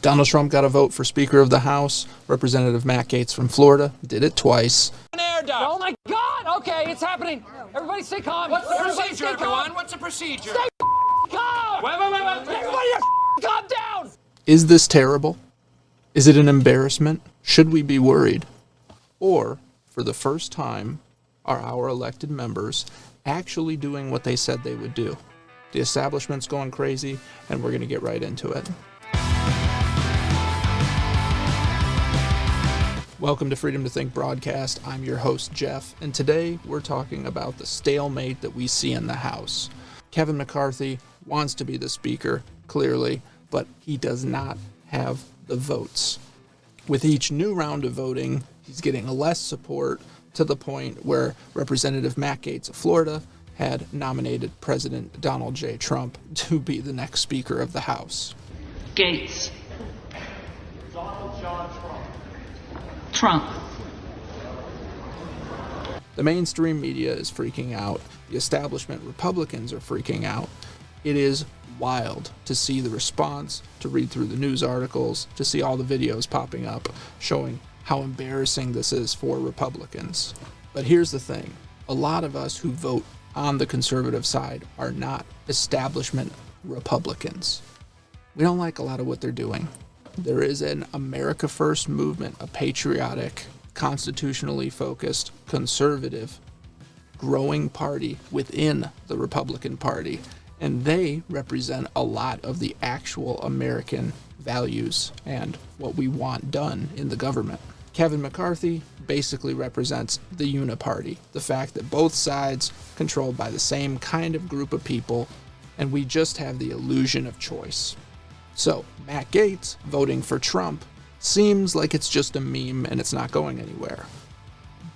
Donald Trump got a vote for Speaker of the House. Representative Matt Gaetz from Florida did it twice. An air duct. Oh my God! Okay, it's happening. Everybody stay calm. What's the Everybody procedure, everyone? What's the procedure? Stay calm! Wait. Everybody calm down! Is this terrible? Is it an embarrassment? Should we be worried? Or, for the first time, are our elected members actually doing what they said they would do? The establishment's going crazy, and we're going to get right into it. Welcome to Freedom to Think broadcast. I'm your host, Jeff, and today we're talking about the stalemate that we see in the House. Kevin McCarthy wants to be the Speaker, clearly, but he does not have the votes. With each new round of voting, he's getting less support to the point where Representative Matt Gaetz of Florida had nominated President Donald J. Trump to be the next Speaker of the House. Gaetz. Donald John Trump. The mainstream media is freaking out. The establishment Republicans are freaking out. It is wild to see the response, to read through the news articles, to see all the videos popping up showing how embarrassing this is for Republicans. But here's the thing. A lot of us who vote on the conservative side are not establishment Republicans. We don't like a lot of what they're doing. There is an America First movement, a patriotic, constitutionally focused, conservative, growing party within the Republican Party, and they represent a lot of the actual American values and what we want done in the government. Kevin McCarthy basically represents the uniparty, the fact that both sides controlled by the same kind of group of people, and we just have the illusion of choice. So, Matt Gaetz voting for Trump seems like it's just a meme and it's not going anywhere.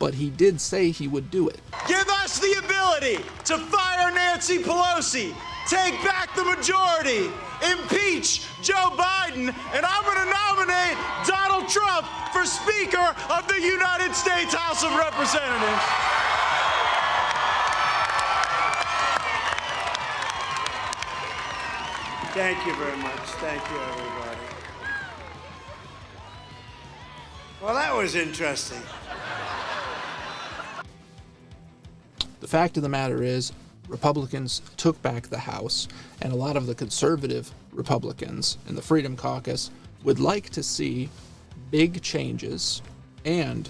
But he did say he would do it. Give us the ability to fire Nancy Pelosi, take back the majority, impeach Joe Biden, and I'm going to nominate Donald Trump for Speaker of the United States House of Representatives. Thank you very much. Thank you, everybody. Well, that was interesting. The fact of the matter is, Republicans took back the House, and a lot of the conservative Republicans in the Freedom Caucus would like to see big changes and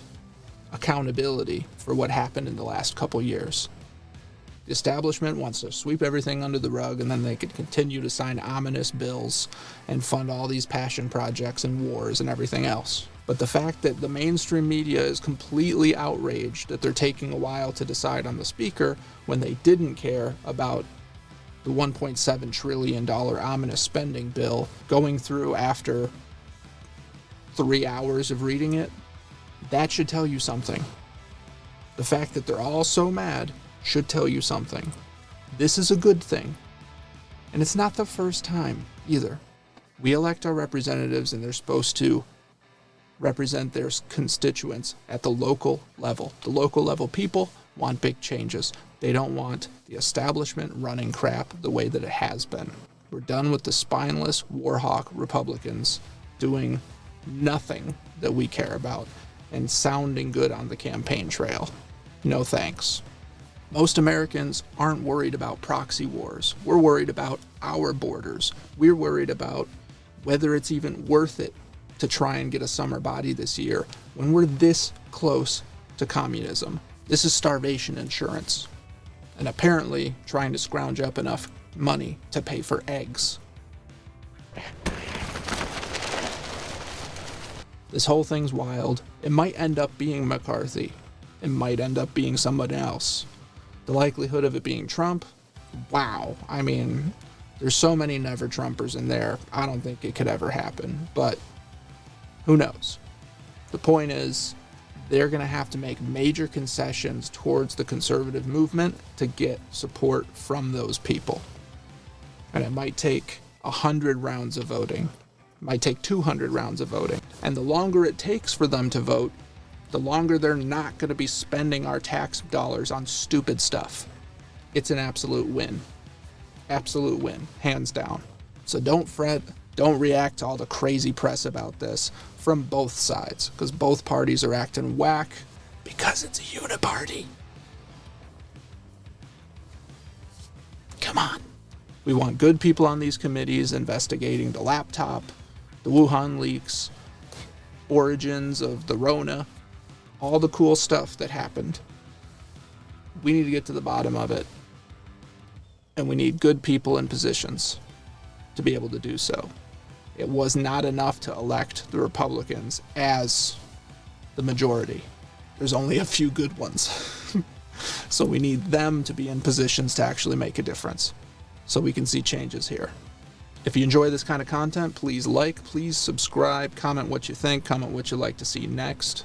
accountability for what happened in the last couple years. The establishment wants to sweep everything under the rug, and then they could continue to sign ominous bills and fund all these passion projects and wars and everything else. But the fact that the mainstream media is completely outraged that they're taking a while to decide on the Speaker when they didn't care about the $1.7 trillion ominous spending bill going through after 3 hours of reading it, that should tell you something. The fact that they're all so mad should tell you something. This is a good thing. And it's not the first time either. We elect our representatives and they're supposed to represent their constituents at the local level. The local level people want big changes. They don't want the establishment running crap the way that it has been. We're done with the spineless warhawk Republicans doing nothing that we care about and sounding good on the campaign trail. No thanks. Most Americans aren't worried about proxy wars. We're worried about our borders. We're worried about whether it's even worth it to try and get a summer body this year when we're this close to communism. This is starvation insurance. And apparently trying to scrounge up enough money to pay for eggs. This whole thing's wild. It might end up being McCarthy. It might end up being someone else. The likelihood of it being Trump, wow. I mean, there's so many never Trumpers in there. I don't think it could ever happen, but who knows? The point is, they're going to have to make major concessions towards the conservative movement to get support from those people. And it might take 100 rounds of voting. It might take 200 rounds of voting. And the longer it takes for them to vote, the longer they're not going to be spending our tax dollars on stupid stuff. It's an absolute win. Absolute win, hands down. So don't fret. Don't react to all the crazy press about this from both sides, because both parties are acting whack because it's a uniparty. Come on. We want good people on these committees investigating the laptop, the Wuhan leaks, origins of the Rona, all the cool stuff that happened. We need to get to the bottom of it. And we need good people in positions to be able to do so. It was not enough to elect the Republicans as the majority. There's only a few good ones. So we need them to be in positions to actually make a difference so we can see changes here. If you enjoy this kind of content, please like, please subscribe, comment what you think, comment what you'd like to see next.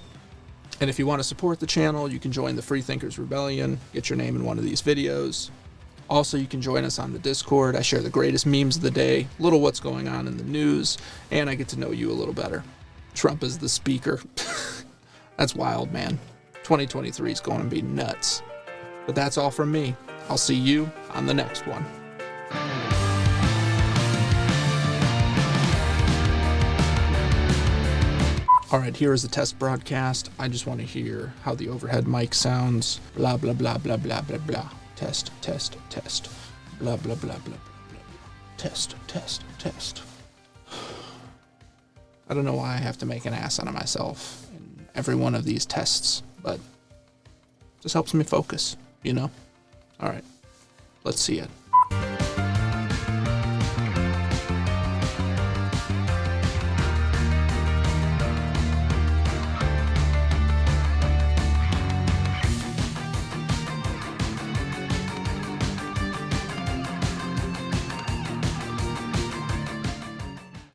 And if you want to support the channel, you can join the Freethinkers Rebellion, get your name in one of these videos. Also, you can join us on the Discord. I share the greatest memes of the day, little what's going on in the news, and I get to know you a little better. Trump is the speaker. That's wild, man. 2023 is going to be nuts. But that's all from me. I'll see you on the next one. All right, here is the test broadcast. I just want to hear how the overhead mic sounds. Blah, blah, blah, blah, blah, blah, blah. Test, test, test. Blah, blah, blah, blah, blah, blah. Test, test, test. I don't know why I have to make an ass out of myself in every one of these tests, but it just helps me focus, you know? All right, let's see it.